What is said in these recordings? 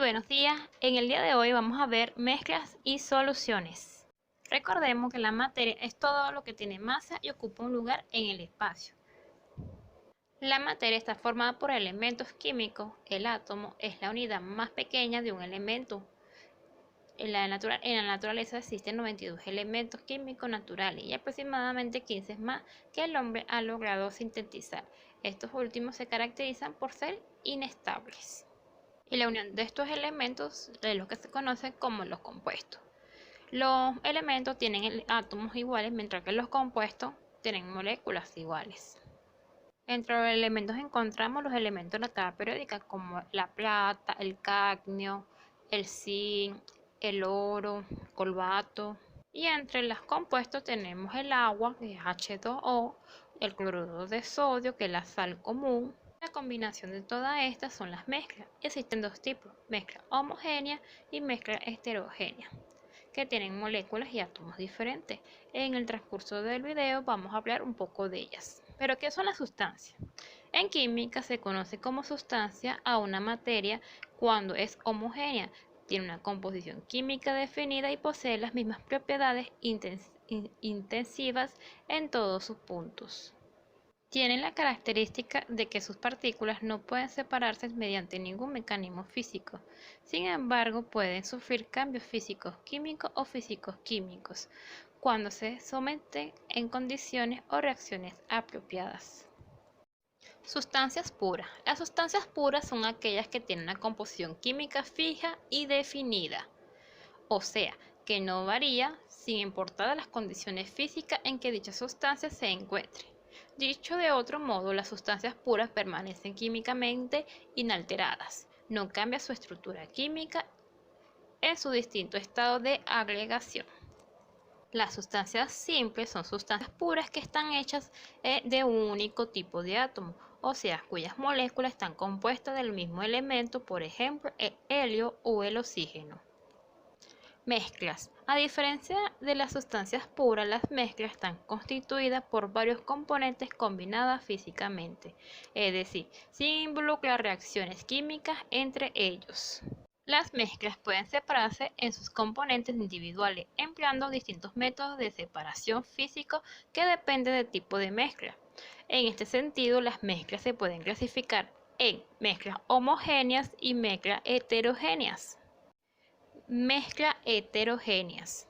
Buenos días, en el día de hoy vamos a ver mezclas y soluciones. Recordemos que la materia es todo lo que tiene masa y ocupa un lugar en el espacio. La materia está formada por elementos químicos. El átomo es la unidad más pequeña de un elemento. En la naturaleza existen 92 elementos químicos naturales y aproximadamente 15 más que el hombre ha logrado sintetizar. Estos últimos se caracterizan por ser inestables. Y la unión de estos elementos es lo que se conoce como los compuestos. Los elementos tienen átomos iguales, mientras que los compuestos tienen moléculas iguales. Entre los elementos encontramos los elementos de la tabla periódica, como la plata, el cadmio, el zinc, el oro, el cobalto. Y entre los compuestos tenemos el agua, que es H2O, el cloruro de sodio, que es la sal común. La combinación de todas estas son las mezclas. Existen dos tipos, mezcla homogénea y mezcla heterogénea, que tienen moléculas y átomos diferentes. En el transcurso del video vamos a hablar un poco de ellas. ¿Pero qué son las sustancias? En química se conoce como sustancia a una materia cuando es homogénea, tiene una composición química definida y posee las mismas propiedades intensivas en todos sus puntos. Tienen la característica de que sus partículas no pueden separarse mediante ningún mecanismo físico. Sin embargo, pueden sufrir cambios físicos químicos o físicos químicos cuando se someten en condiciones o reacciones apropiadas. Sustancias puras. Las sustancias puras son aquellas que tienen una composición química fija y definida, o sea, que no varía sin importar las condiciones físicas en que dicha sustancia se encuentre. Dicho de otro modo, las sustancias puras permanecen químicamente inalteradas, no cambia su estructura química en su distinto estado de agregación. Las sustancias simples son sustancias puras que están hechas de un único tipo de átomo, o sea, cuyas moléculas están compuestas del mismo elemento, por ejemplo, el helio o el oxígeno. Mezclas. A diferencia de las sustancias puras, las mezclas están constituidas por varios componentes combinados físicamente, es decir, sin involucrar reacciones químicas entre ellos. Las mezclas pueden separarse en sus componentes individuales, empleando distintos métodos de separación físico que dependen del tipo de mezcla. En este sentido, las mezclas se pueden clasificar en mezclas homogéneas y mezclas heterogéneas. Mezclas heterogéneas.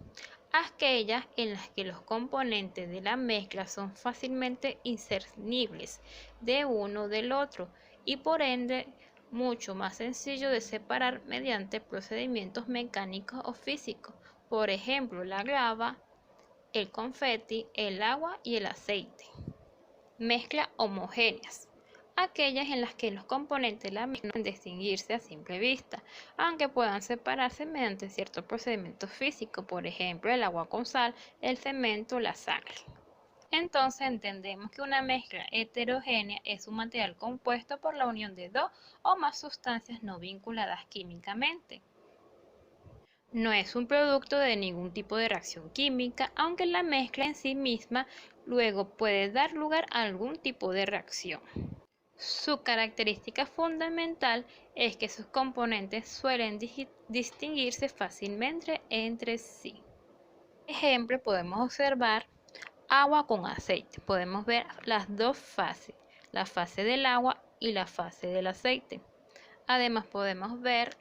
Aquellas en las que los componentes de la mezcla son fácilmente discernibles de uno del otro y por ende mucho más sencillo de separar mediante procedimientos mecánicos o físicos. Por ejemplo, la grava, el confeti, el agua y el aceite. Mezclas homogéneas. Aquellas en las que los componentes de la mezcla no pueden distinguirse a simple vista, aunque puedan separarse mediante ciertos procedimientos físicos, por ejemplo, el agua con sal, el cemento, la sangre. Entonces entendemos que una mezcla heterogénea es un material compuesto por la unión de dos o más sustancias no vinculadas químicamente. No es un producto de ningún tipo de reacción química, aunque la mezcla en sí misma luego puede dar lugar a algún tipo de reacción. Su característica fundamental es que sus componentes suelen distinguirse fácilmente entre sí. Por ejemplo, podemos observar agua con aceite. Podemos ver las dos fases, la fase del agua y la fase del aceite. Además podemos ver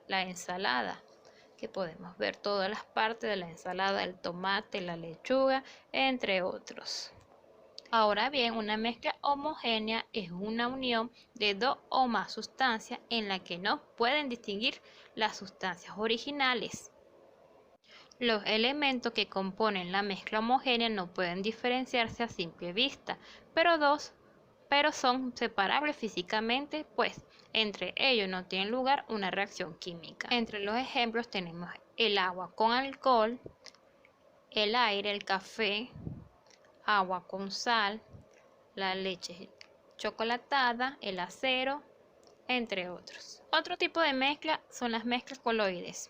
la ensalada, que podemos ver todas las partes de la ensalada, el tomate, la lechuga, entre otros. Ahora bien, una mezcla homogénea es una unión de dos o más sustancias en la que no pueden distinguir las sustancias originales. Los elementos que componen la mezcla homogénea no pueden diferenciarse a simple vista, pero son separables físicamente, pues entre ellos no tiene lugar una reacción química. Entre los ejemplos tenemos el agua con alcohol, el aire, el café, agua con sal, la leche chocolatada, el acero, entre otros. Otro tipo de mezcla son las mezclas coloides.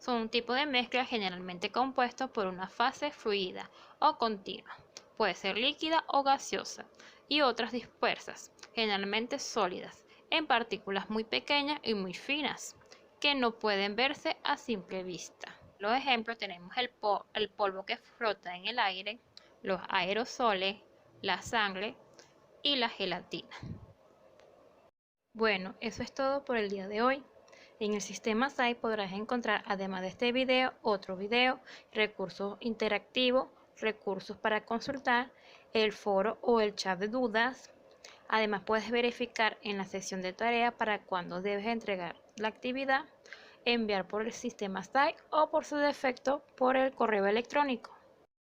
Son un tipo de mezcla generalmente compuesto por una fase fluida o continua, puede ser líquida o gaseosa, y otras dispersas, generalmente sólidas, en partículas muy pequeñas y muy finas. que no pueden verse a simple vista. Los ejemplos tenemos el polvo que flota en el aire, los aerosoles, la sangre y la gelatina. Bueno, eso es todo por el día de hoy. En el sistema SAI podrás encontrar, además de este video, otro video, recursos interactivos, recursos para consultar, el foro o el chat de dudas. Además puedes verificar en la sección de tareas para cuándo debes entregar la actividad, enviar por el sistema SAI o por su defecto por el correo electrónico.